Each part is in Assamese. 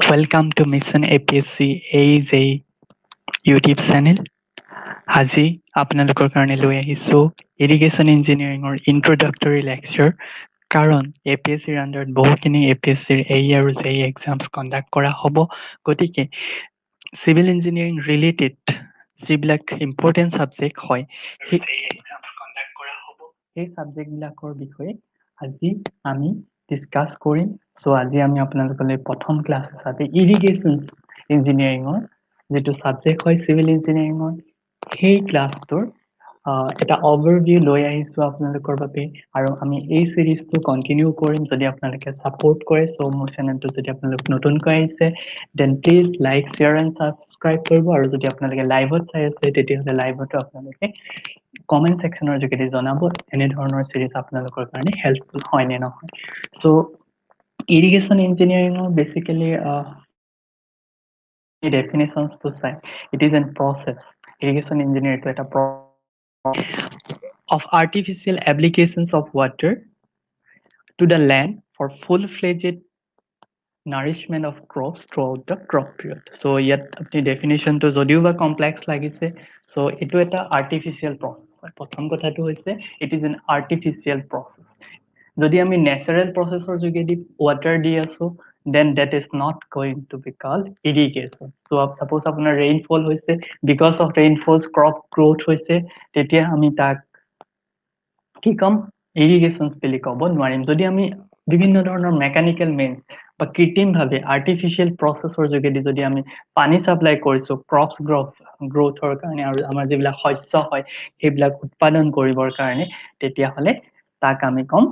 Welcome to Mission APSC AJ YouTube channel. আজি আপোনালোকৰ কাৰণে লৈ আহিছো ইৰিগেশ্যন ইঞ্জিনিয়াৰিঙৰ ইন্ট্ৰডাক্টৰী লেকচাৰ কাৰণ APSCৰ আন্ডাৰত বহুখিনি APSCৰ এই আৰু জেই এক্সামছ কণ্ডাক্ট কৰা হ'ব গতিকে চিভিল ইঞ্জিনিয়াৰিং ৰিলেটেড যিবিলাক ইম্পৰ্টেণ্ট ছাবজেক্ট হয় সেই ছাবজেক্টবিলাকৰ বিষয়ে আজি আমি ডিছকাছ কৰিম সো আজি আমি আপোনালোকলৈ প্ৰথম ক্লাছ হিচাপে ইৰিগেশ্যন ইঞ্জিনিয়াৰিঙৰ যেটো সাবজেক্ট হয় সিভিল ইঞ্জিনিয়াৰিঙৰ সেই ক্লাছটোৰ এটা ওভাৰভিউ লৈ আহিছো আপোনালোকৰ বাবে আৰু আমি এই সিৰিজটো কন্টিনিউ কৰিম যদি আপোনালোকে সাপোৰ্ট কৰে সো মোৰ চেনেলটো যদি আপোনালোক নতুনকৈ আহিছে then please like share and subscribe কৰিব আৰু যদি আপোনালোকে লাইভত চাই আছে তেতিয়াহ'লে লাইভতো আপোনালোকে কমেন্ট সেকশনৰ যোগেদি জনাব এনে ধৰণৰ সিৰিজ আপোনালোকৰ কাৰণে হেল্পফুল হয় নে নহয় সো ইৰিগেশ্যন ইঞ্জিনিয়াৰিঙৰ basically definitions to say it is a process irrigation engineer to a of artificial applications of water to the land for full-fledged nourishment of crops throughout the crop period so yet apni definition to jodiu ba complex lagise so etu eta artificial process prothom kotha tu hoise it is an artificial process jodi ami natural processor jogedi water di aso then that is not going to be called irrigation so suppose apunar rainfall hoise because of rainfalls crop growth hoise tetia ami tak ki kam irrigation বুলি কব নোৱাৰিম যদি আমি বিভিন্ন ধৰণৰ মেকানিক্যাল মিন্স বা কৃত্ৰিম ভাবে আৰ্টিফিশিয়াল প্ৰসেছৰ যোগেদি যদি আমি পানী সাপ্লাই কৰিছো ক্ৰপছ গ্ৰোথৰ কাৰণে আৰু আমাৰ যিবিলাক শস্য হয় সেইবিলাক উৎপাদন কৰিবৰ কাৰণে তেতিয়া হলে তাক আমি কম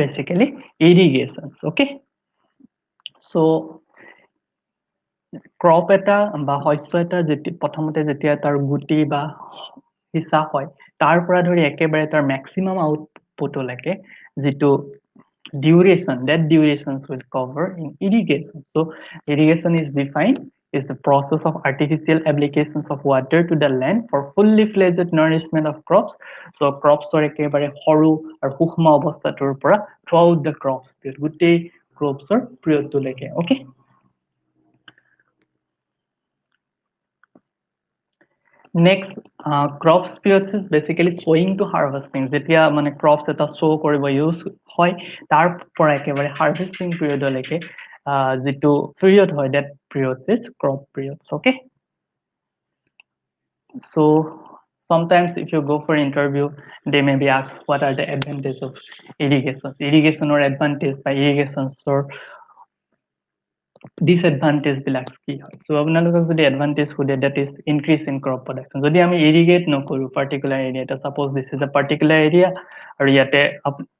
basically irrigations okay so crop eta ba শস্য eta যেতি প্ৰথমতে যেতিয়া তাৰ গুটি বা হিসা হয় তাৰ পৰা ধৰি একেবাৰে তাৰ ম্যাক্সিমাম আউটপুট লাগে যেটো duration that durations will cover in irrigation so irrigation is defined is the process of artificial applications of water to the land for fully fledged nourishment of crops so crops are ekebare horu aru sukma obosthatur pora throughout the crops gutei crops are period to leke okay next crops periods is basically sowing to harvesting jetia mane crops eta sow koribo use hoy tar pora ekebare harvesting period leke jetu period hoy that period is crop periods okay so sometimes if you go for interview they may be asked what are the advantages of irrigation or advantage by irrigation or disadvantage bilak ki hoy so apnalok jodi advantage hude that is increase in crop production jodi ami irrigate no koru particular area ta suppose this is a particular area aru yate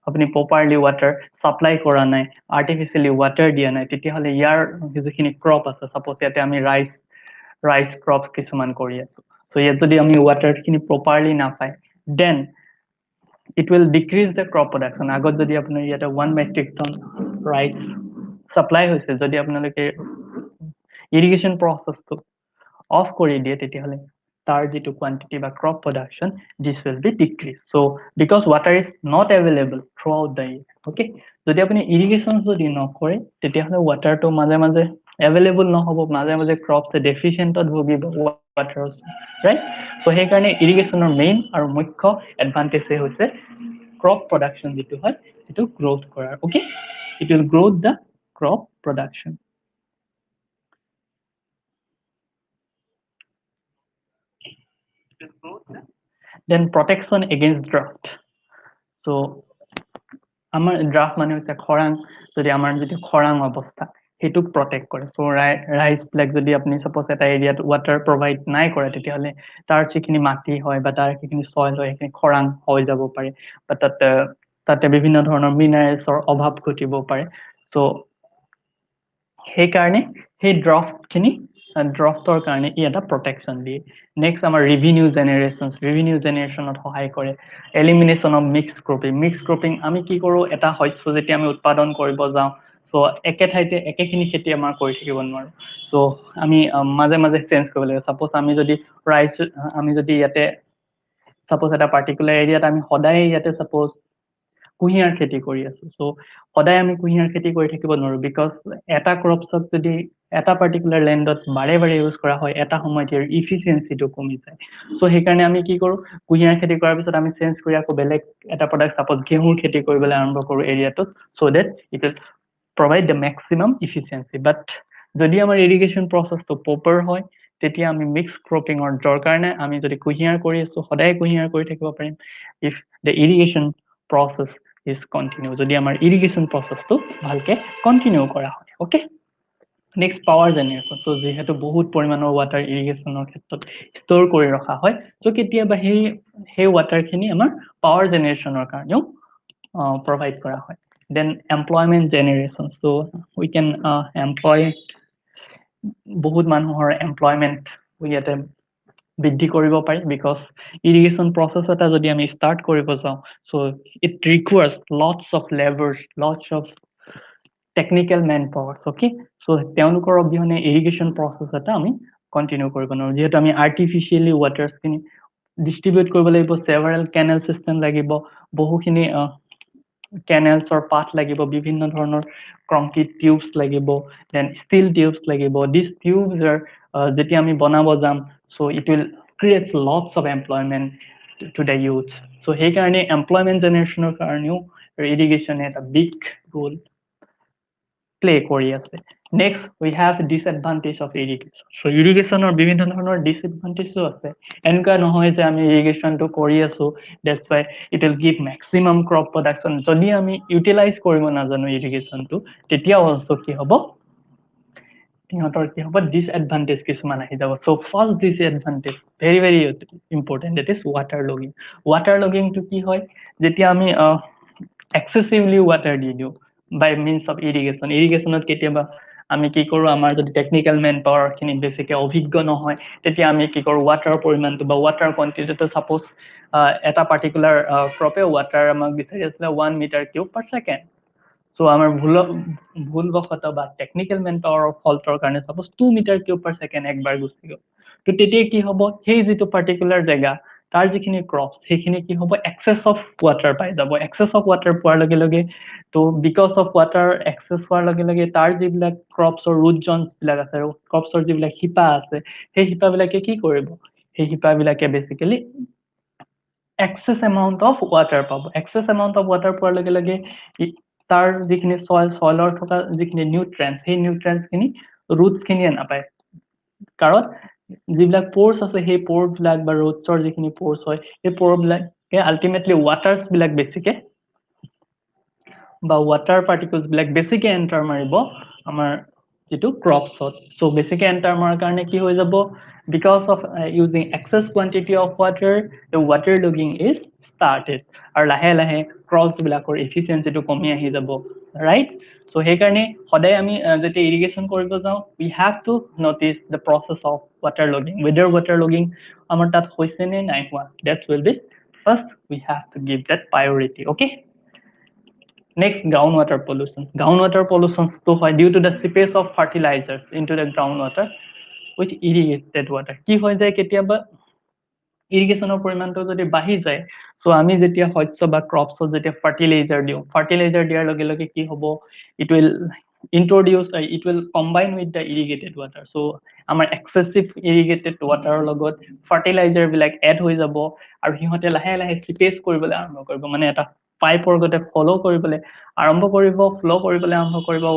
apni properly water supply kora nai artificially water dia nai tetia hole yar jekhini crop ase suppose yate ami rice crops kisuman kori asu so yet jodi ami water khini properly na pai then it will decrease the crop production agot jodi apnar yate 1 metric ton rice supply hoise jodi apnaloke irrigation process to off kori die tetia hole tar jitu quantity ba crop production this will be decreased so because water is not available throughout the year okay jodi apni irrigation jodi no kore tetia hole water to maje maje available no hobo maje crops deficient ot bhogibo water right so he karone irrigation or main aru mukhya advantage hoise crop production jitu hoy etu growth korar okay it will grow the crop production then protection against drought so amar drought mane hoise khorang jodi amar jodi khorang obostha hetuk protect kore so rice like jodi apni suppose eta area water provide nai kore tetia hole tar chikhini mati hoy ba tar chikhini soil hoy ekhini khorang hoy jabo pare but tate bibhinno dhoroner minerals or obhab ghotibo pare so he karone he drought khini ড্ৰাফটৰ কাৰণে ই এটা প্ৰটেকচন দিয়ে নেক্সট আমাৰ ৰেভিনিউ জেনেৰেশনত সহায় কৰে এলিমিনেশন অফ মিক্স ক্ৰপিং আমি কি কৰো এটা শস্য যেতিয়া আমি উৎপাদন কৰিব যাওঁ সো একে ঠাইতে একেখিনি খেতি আমাৰ কৰি থাকিব নোৱাৰো সো আমি মাঝে মাঝে চেঞ্জ কৰিব লাগে সাপোজ আমি যদি ৰাইস আমি যদি ইয়াতে সাপোজ এটা পাৰ্টিকুলাৰ এৰিয়াত আমি সদায় ইয়াতে সাপোজ কুঁহিয়াৰ খেতি কৰি আছো সো সদায় আমি কুঁহিয়াৰ খেতি কৰি থাকিব নোৱাৰো বিকজ এটা ক্ৰপছক যদি এটা পাৰ্টিকুলাৰ লেণ্ডত বাৰে বাৰে ইউজ কৰা হয় এটা সময়ত ইয়াৰ ইফিচিয়েঞ্চিটো কমি যায় সো সেইকাৰণে আমি কি কৰো কুঁহিয়াৰ খেতি কৰাৰ পিছত আমি চেঞ্জ কৰি আকৌ বেলেগ এটা প্ৰডাক্ট সাপোজ ঘেঁহুৰ খেতি কৰিবলৈ আৰম্ভ কৰো এৰিয়াটোত so that it will provide the maximum efficiency but যদি আমাৰ ইৰিগেশ্যন প্ৰসেসটো প্ৰপাৰ হয় তেতিয়া আমি মিক্স ক্ৰপিঙৰ দৰকাৰ নাই আমি যদি কুঁহিয়াৰ কৰি আছো সদায় কুঁহিয়াৰ কৰি থাকিব পাৰিম if the irrigation process is continue যদি আমাৰ ইৰিগেশ্যন প্ৰসেসটো ভালকে কন্টিনিউ কৰা হয় okay next power generation so যেহেতু বহুত পৰিমাণৰ ওয়াটাৰ ইৰিগেশ্যনৰ ক্ষেত্ৰত ষ্ট'ৰ কৰি ৰখা হয় সো কেতিয়াবা সেই ওয়াটাৰখিনি আমাৰ পাৱাৰ জেনেৰেশ্যনৰ কাৰণেও provide kora hoy then employment generation so we can employ bahut manuhor employment yate বৃদ্ধি কৰিব পাৰি because irrigation process এটা যদি আমি start কৰিব যাও so it requires lots of labors lots of technical manpower okay so তেওঁলোকৰ অবিহনে irrigation process এটা আমি continue কৰিব নোৱাৰো যেহেতু আমি artificially waters খিনি distribute কৰিব লাগিব several canal system লাগিব বহুখিনি canals or path লাগিব বিভিন্ন ধৰণৰ concrete tubes লাগিব then steel tubes লাগিব these tubes are যেতিয়া আমি বনাব যাম so it will create lots of employment to the youth so সেই কাৰণে employment generationৰ কাৰণেও irrigation এটা big role play কৰি আছে next we have disadvantage of irrigation so irrigation or বিভিন্ন ধৰণৰ disadvantage আছে এনেকা নহয় যে আমি irrigation to কৰি আছো that's why it will give maximum crop production যদি আমি utilize কৰিব নাজানো irrigation to তেতিয়া also কি হ'ব তিহতৰ কি হ'ব disadvantage কিছুমান আহি যাব so first disadvantage very important that is water logging to কি হয় যেতিয়া আমি excessively water দি দিও by means of irrigationত কেতিয়াবা আমি কি কৰো আমাৰ যদি টেকনিক্যাল মেন পাৱাৰ খিনি বেছিকে অভিজ্ঞ নহয় তেতিয়া আমি কি কৰো ওয়াটাৰ পৰিমাণটো বা ওয়াটাৰ কোয়ান্টিটিটো সাপোজ এটা পাৰ্টিকুলাৰ ক্ৰপে ওয়াটাৰ আমাক বিচাৰি আছে 1 মিটাৰ কিউব পাৰ সেকেন্ড সো আমাৰ ভুলবশত বা টেকনিক্যাল মেন পাৱাৰৰ ফল্টৰ কাৰণে সাপোজ 2 মিটাৰ কিউব পাৰ সেকেন্ড একবাৰ গুচি গ'ল তো তেতিয়া কি হ'ব সেই যেটো পাৰ্টিকুলাৰ জায়গা তাৰ যিখিনি ক্ৰপছ সেইখিনি কি হ'ব এক্সেস অফ ওয়াটাৰ পাই যাব এক্সেস অফ ওয়াটাৰ পোৱাৰ লগে লগে তো বিকজ অফ ওয়াটাৰ এক্সেস হোৱাৰ লগে লগে তাৰ যিবিলাক ক্ৰপছৰ ৰুট জন্স বিলাক আছে ক্ৰপছৰ যিবিলাক হিপা আছে সেই হিপা বিলাকে কি কৰিব সেই হিপা বিলাকে basically excess amount of water পাব excess amount of water পোৱাৰ লগে লগে তাৰ যিখিনি soilৰ থকা যিখিনি নিউট্ৰিয়েন্টছ সেই নিউট্ৰিয়েন্টছ খিনি ৰুটছ খিনিয়ে নাপায় কাৰণ যিবিলাক পোৰ্স আছে সেই পোৰ্স বিলাক বা ৰুটছৰ যিখিনি পোৰ্স হয় সেই পোৰ বিলাকে আলটিমেটলি ওয়াটাৰছ বিলাক বেছিকে বা ওয়াটাৰ পাৰ্টিকলছ বিলাক বেছিকে এন্টাৰ মাৰিব আমাৰ যেটো ক্ৰপছত সো বেছিকে এন্টাৰ মাৰাৰ কাৰণে কি হৈ যাব because of using excess quantity of water the water logging is started আৰু লাহে লাহে ক্ৰপছ বিলাকৰ এফিচিয়েন্সিটো কমি আহি যাব ৰাইট সো সেই কাৰণে সদায় আমি যেতিয়া ইৰিগেশ্যন কৰিব যাও we have to notice the process of water logging whether water logging আমাৰ তাত হৈছে নে নাই হোৱা that will be first we have to give that priority okay next groundwater pollution to hoy due to the seepage of fertilizers into the groundwater with irrigated water কি হৈ যায় কেতিয়াবা ইৰিগেশ্যনৰ পৰিমাণটো যদি বাঢ়ি যায় সো আমি যেতিয়া শস্য বা ক্ৰপছত যেতিয়া ফাৰ্টিলাইজাৰ দিয়াৰ লগে লগে কি হ'ব it will combine with the irrigated water so আমাৰ excessive irrigated water লগত ফাৰ্টিলাইজাৰ বিলাক এড হৈ যাব আৰু হিহতে লাহে লাহে সিপেজ কৰিবলৈ আৰম্ভ কৰিব মানে এটা পাইপৰ গতে ফলো কৰিবলৈ আৰম্ভ কৰিব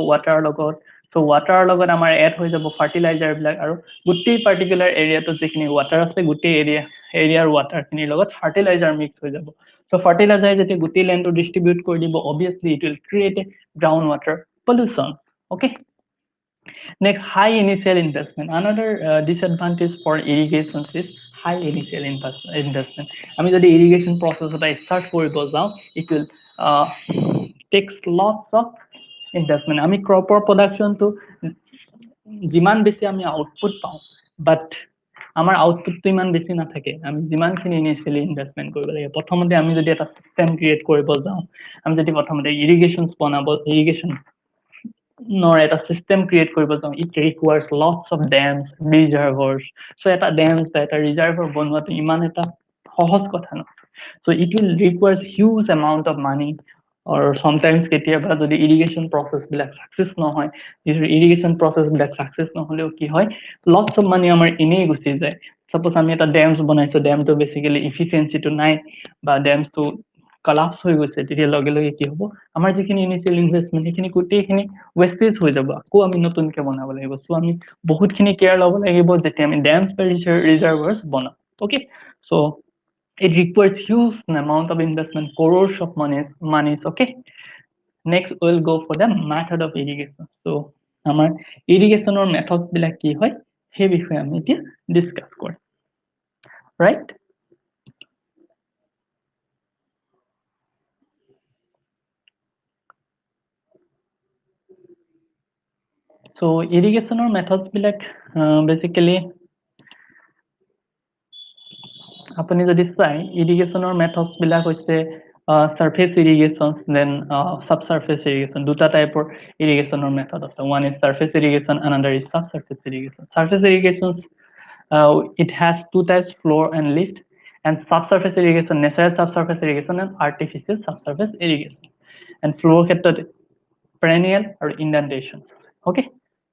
ওয়াটাৰ লগত সো ওয়াটাৰৰ লগত আমাৰ এড হৈ যাব ফাৰ্টিলাইজাৰ বিলাক আৰু গুটি পাৰ্টিকুলাৰ এৰিয়াটো যিখিনি ওয়াটাৰ আছে গুটি এৰিয়াৰ ওয়াটাৰ খিনিৰ লগত ফাৰ্টিলাইজাৰ মিক্স হৈ যাব সো ফাৰ্টিলাইজাৰ যেতিয়া গুটি লেণ্ডটো ডিস্ট্ৰিবিউট কৰি দিব obviously it will create a groundwater pollution okay next high initial investment another disadvantage for irrigation is high initial investment আমি যদি irrigation process এটা start কৰিব যাও it will takes lots of investment আমি crop production to যিমান বেছি আমি আউটপুট পাও বাট আমাৰ আউটপুটটো ইমান বেছি নাথাকে আমি যিমানখিনি ইনিশিয়ালি ইনভেষ্টমেন্ট কৰিব লাগে প্ৰথমতে আমি যদি এটা সিস্টেম ক্ৰিয়েট কৰিব যাও আমি যদি প্ৰথমতে ইৰিগেশ্যন nor এটা system create কৰিব যাও it requires lots of dams reservoirs so এটা dams বা এটা reservoir বনোৱাটো ইমান এটা সহজ কথা নহয় so it will requires huge amount of money or sometimes কেতিয়াবা যদি ইৰিগেশ্যন প্ৰসেস বিলাক সাকসেস নহয় যদি ইৰিগেশ্যন প্ৰসেস বিলাক সাকসেস নহলেও কি হয় লটস অফ মানি আমাৰ এনেই গুচি যায় সাপোজ আমি এটা ড্যামস বনাইছো ড্যামটো বেসিক্যালি এফিচিয়েন্সিটো নাই বা ড্যামসটো কলাপস হৈ গৈছে তেতিয়া লগে লগে কি হ'ব আমাৰ যিখিনি ইনিশিয়াল ইনভেষ্টমেন্ট সেইখিনি গোটেইখিনি ওয়েস্টেজ হৈ যাব আকৌ আমি নতুনকে বনাব লাগিব সো আমি বহুতখিনি কেয়াৰ ল'ব লাগিব যেতিয়া আমি ড্যামস বা ৰিজাৰ্ভাৰ্স বনাম okay so it requires huge amount of investment, crores of monies. Okay. Next, we'll go for the method of irrigation. So, our irrigation or methods bilak ki hoy, he bishoye ami etia discuss kori. Right? So, irrigation or methods bilak basically আপুনি যদি চাই ইৰিগেশ্যনৰ মেথডছ বিলাক হৈছে surface irrigation then subsurface irrigation দুটা টাইপৰ ইৰিগেশ্যনৰ মেথড আছে one is surface irrigation another is subsurface irrigation surface irrigation it has two types flow and lift and subsurface irrigation natural subsurface irrigation and artificial subsurface irrigation and flow ক্ষেত্ৰত perennial আৰু inundations okay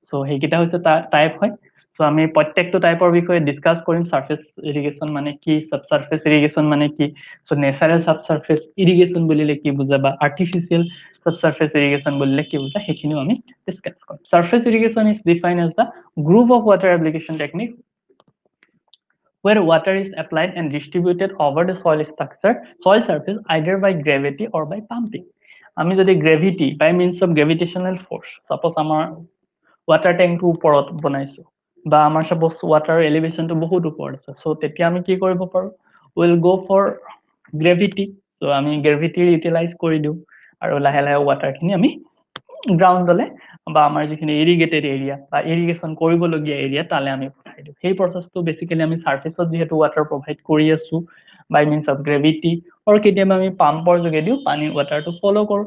so হেকিটা হৈছে টাইপ হয় সো আমি প্ৰত্যেকটো টাইপৰ বিষয়ে ডিসকাস কৰিম সারফেস ইরিগেশন মানে কি সাবসারফেস ইরিগেশন মানে কি সো ন্যাচারাল সাবসারফেস ইরিগেশন বলিলে কি বুঝা বা আর্টিফিশিয়াল সাবসারফেস ইরিগেশন বলিলে কি বুঝা হেকিনিও আমি ডিসকাস কৰিম surface irrigation is defined as the group of water application techniques where water is applied and distributed over the soil surface either by gravity or by pumping আমি যদি gravity by means of gravitational force suppose আমাৰ water tank to ওপৰত বনাইছো বা আমাৰ suppose water elevation to বহুত ওপৰত আছে so তেতিয়া আমি কি কৰিব পাৰো will go for gravity so আমি gravity utilize কৰি দিও আৰু লাহে লাহে water খিনি আমি গ্ৰাউণ্ডলে বা আমাৰ যিখিনি ইৰিগেটেড এৰিয়া বা ইৰিগেশ্যন কৰিবলগীয়া এৰিয়া তালে আমি পঠাই দিওঁ সেই প্ৰসেসটো বেসিক্যালি আমি সাৰফেসত যেহেতু ওয়াটাৰ প্ৰোভাইড কৰি আছো বাই মিন্স অফ গ্ৰেভিটি আৰু কেতিয়াবা আমি পাম্পৰ যোগেদিও পানী ওয়াটাৰটো ফলো কৰো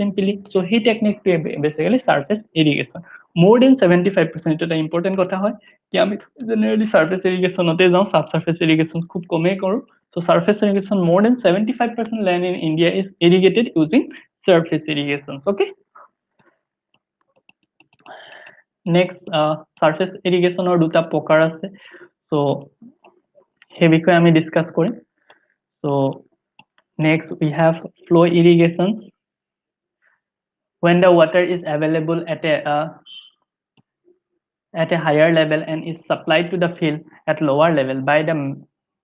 simply so he technique basically surface irrigation more than 75% এটা ইম্পর্টেন্ট কথা হয় কি আমি জেনাৰেলি সাৰফেস ইৰিগেশনতে যাও সাবসাৰফেস ইৰিগেশন খুব কমেই কৰো so surface irrigation more than 75% land in India is irrigated using surface irrigation okay next surface irrigation or দুটা প্ৰকাৰ আছে so সেই বিষয়ে আমি ডিসকাস কৰিম so next we have flow irrigations when the water is available at a higher level and is supplied to the field at lower level by the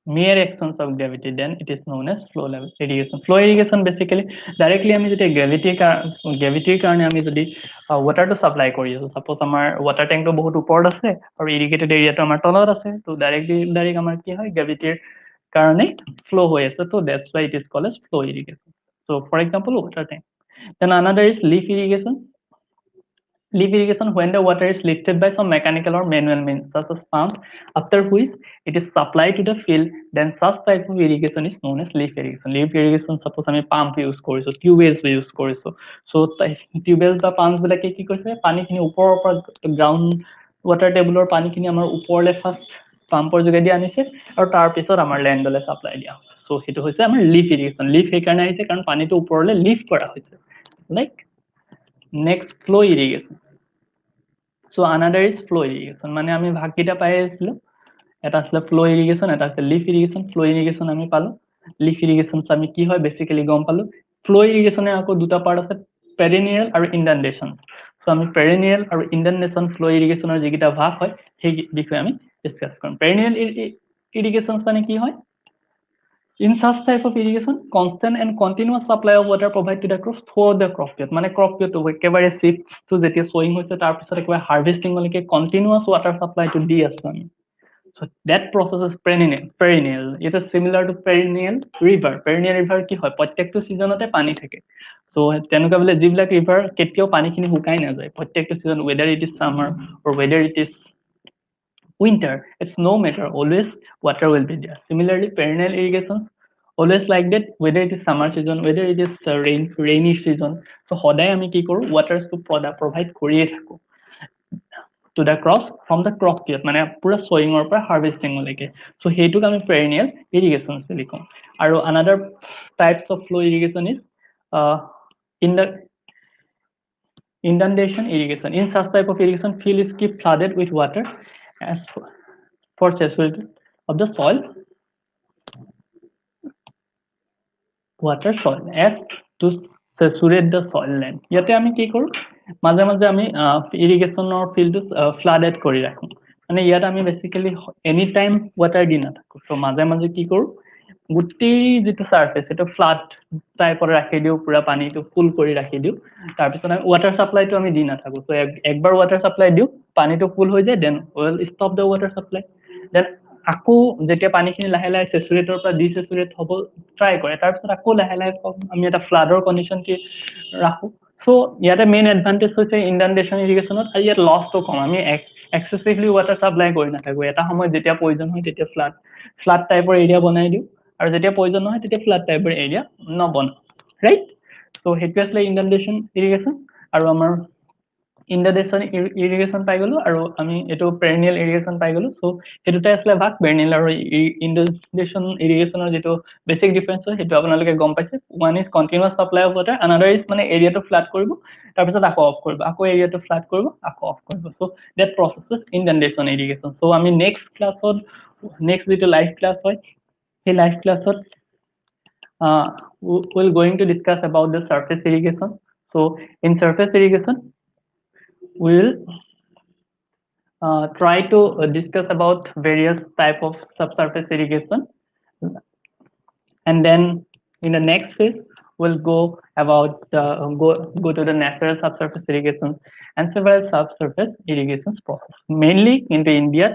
mere actions of gravity then it is known as flow level irrigation flow irrigation basically directly আমি যদি গ্ৰেভিটিৰ কাৰণে আমি যদি ওয়াটাৰটো সাপ্লাই কৰি আছো সাপোজ আমাৰ ওয়াটাৰ ট্যাঙ্কটো বহুত ওপৰত আছে আৰু ইৰিগেটেড এৰিয়াটো আমাৰ তলত আছে তো ডাইৰেক্ট আমাৰ কি হয় গ্ৰেভিটিৰ কাৰণে ফ্লো হৈ আছে তো that's why it is called as flow irrigation so for example water tank then another is leaf irrigation Leaf irrigation when the water is lifted by some mechanical or manual means such as pump, after which it is supplied to the field, then such type of irrigation is known as leaf irrigation. Leaf irrigation suppose আমি pump use কৰিছো, tubewells use কৰিছো. So tubewells বা pumps বিলাকে কি কৰিছে পানীখিনি ওপৰৰ পৰা ground water টেবুলৰ পানীখিনি আমাৰ ওপৰলে ফাৰ্ষ্ট পাম্পৰ যোগেদি আনিছে আৰু তাৰ পিছত আমাৰ ল্যান্ডলে সাপ্লাই দিয়া হৈছে। So সেইটো হৈছে আমাৰ leaf irrigation. Leaf সেইকাৰণে আহিছে কাৰণ পানীটো ওপৰলে লিফ্ট কৰা হৈছে। Like next flow irrigation. So another is flow irrigation মানে আমি ভাগকিটা পাই আছিলো এটা আছে flow irrigation এটা আছে leaf irrigation flow irrigation আমি পালো leaf irrigation আমি কি হয় বেসিক্যালি গম পালো flow irrigation এর আকৌ দুটা পার্ট আছে perennial আৰু inundation so আমি perennial আৰু inundation flow irrigation এৰ যেকিটা ভাগ হয় সেই বিষয়ে আমি ডিসকাস কৰিম perennial irrigation মানে কি হয় In such type of irrigation, constant and continuous supply of water provided to the crops throughout the crop period. মানে crop period to একেবাৰে shifts to যেতিয়া sowing হৈছে তাৰ পিছত একেবাৰে harvesting লৈকে continuous water supply to দি আছো আমি। So that process is perennial. It is similar to perennial river. Perennial river কি হয় প্ৰত্যেকটো সিজনতে পানী থাকে। So তেনেকুৱা বোলে যিবিলাক river কেতিয়াও পানীখিনি শুকাই নাযায় প্ৰত্যেকটো সিজন whether it is summer or whether it is winter it's no matter always water will be there similarly perennial irrigations always like that whether it is summer season whether it is rainy season so সদায় আমি কি কৰো waters to provide কৰিয়ে থাকো to the crops from the crop period মানে পুৰা sowing or পৰা harvesting লৈকে so হেইটোক আমি perennial irrigations বুলি কওঁ আৰু another types of flow irrigation is in the inundation irrigation. In such type of irrigation, field is keep flooded with water as for saturation of the soil, water soil as to saturate the soil land. ইয়াতে আমি কি কৰো মাজে মাজে আমি ইৰিগেশ্যনৰ ফিল্ডটো ফ্লাডেড কৰি ৰাখো মানে ইয়াত আমি বেসিক্যালি এনি টাইম ওয়াটাৰ দি নাথাকো সো মাজে মাজে কি কৰো গোটেই যেটো সাৰফেস এটা ফ্লাট টাইপৰ ৰাখি দিও পুৰা পানীটো ফুল কৰি ৰাখি দিও তাৰ পিছত আমি ওয়াটাৰ সাপ্লাইটো আমি দি নাথাকো সো একবাৰ ওয়াটাৰ সাপ্লাই দিও পানীটো ফুল হৈ যায় then will stop the water supply then আকো যেতিয়া পানীখিনি লাহে লাহে স্যাচুৰেটৰ পৰা ডিস্যাচুৰেট হ'ব ট্ৰাই কৰে তাৰ পিছত আকো লাহে লাহে আমি এটা ফ্লাডৰ কন্ডিশন কি ৰাখো সো ইয়াতে মেইন এডভান্টেজ হৈছে ইনডান্ডেশন ইৰিগেশনত আৰু ইয়াত লছটো কম আমি এক্সেসিভলি ওয়াটাৰ সাপ্লাই কৰি নাথাকো এটা সময় যেতিয়া প্ৰয়োজন হয় তেতিয়া ফ্লাড টাইপৰ এৰিয়া বনাই দিও আৰু যেতিয়া প্ৰয়োজন নহয় তেতিয়া ফ্লাড টাইপৰ এৰিয়া নবনাও ৰাইট সো হেতু আসলে ইনডান্ডেশন ইৰিগেশন আৰু আমাৰ ইনডান্ডেশন ইৰিগেশন পাই গলো আৰু আমি এটো পেৰেনিয়েল ইৰিগেশন পাই গলো সো হেতুটাই আসলে ভাগ পেৰেনিয়েল আৰু ইনডান্ডেশন ইৰিগেশনৰ যেটো বেসিক ডিফাৰেন্স হয় হেতু আপোনালোকে গম পাইছে one is continuous supply of water another is মানে এৰিয়াটো ফ্লাড কৰিব তাৰ পিছত আকৌ অফ কৰিব আকৌ এৰিয়াটো ফ্লাড কৰিব আকৌ অফ কৰিব so that process is inundation irrigation so আমি নেক্সট ক্লাছত নেক্সট যেটো লাইভ ক্লাছ হয় সেই লাইভ ক্লাছত we're going to discuss about the surface irrigation. So in surface irrigation we'll try to discuss about various type of subsurface irrigation and then in the next phase we'll go about go to the natural subsurface irrigation and several subsurface irrigation process mainly in the India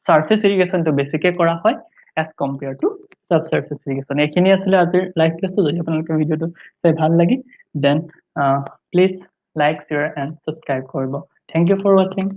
surface irrigation to basically kora hoy as compared to subsurface irrigation ekhini asile azir live class to jodi apnalok video to sai bhal lagi then please like share and subscribe koribo thank you for watching